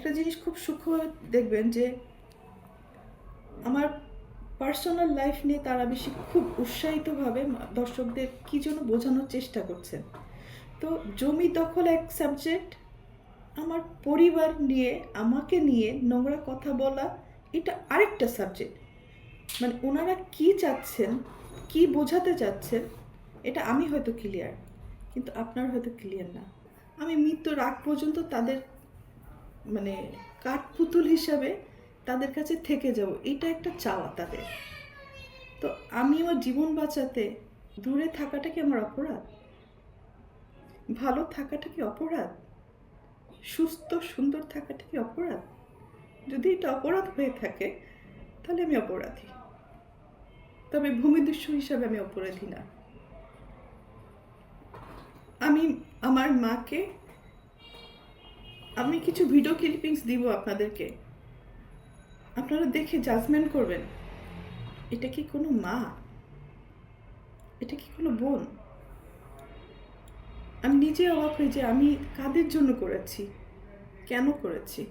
একটা জিনিস খুব সূক্ষ্ম দেখবেন যে আমার পার্সোনাল লাইফ নিয়ে তারা বেশি খুব উৎসাহিতভাবে দর্শকদের কী যেন বোঝানোর চেষ্টা করছেন। তো জমি দখল এক সাবজেক্ট, আমার পরিবার নিয়ে আমাকে নিয়ে নোংরা কথা বলা এটা আরেকটা সাবজেক্ট। মানে ওনারা কি চাচ্ছেন, কি বোঝাতে চাচ্ছেন, এটা আমি হয়তো ক্লিয়ার, কিন্তু আপনার হয়তো ক্লিয়ার না। আমি মৃত্যুর আগ পর্যন্ত তাদের মানে কাঠপুতুল হিসাবে তাদের কাছে থেকে যাব, এটা একটা চাওয়া তাদের। তো আমি আমার জীবন বাঁচাতে দূরে থাকাটা কি আমার অপরাধ? ভালো থাকাটা কি অপরাধ? সুস্থ সুন্দর থাকাটা কি অপরাধ? যদি এটা অপরাধ হয়ে থাকে তাহলে আমি অপরাধী, তবে ভূমিদস্যু হিসাবে আমি অপরাধী না। আমি আমার মাকে, আমি কিছু ভিডিও ক্লিপিংস দিব আপনাদেরকে, আপনারা দেখে জাজমেন্ট করবেন এটা কি কোনো মা, এটা কি কোনো বোন? আমি নিজে অবাক হই যে আমি কাদের জন্য করেছি, কেন করেছি।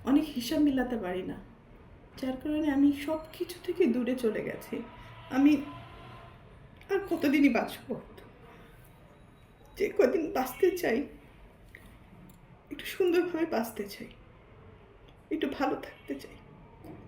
অনেক হিসাব মিলাতে পারি না, যার কারণে আমি সব কিছু থেকে দূরে চলে গেছি। আমি আর কতদিনই বাঁচব? যে কদিন বাঁচতে চাই একটু সুন্দরভাবে বাঁচতে চাই, একটু ভালো থাকতে চাই।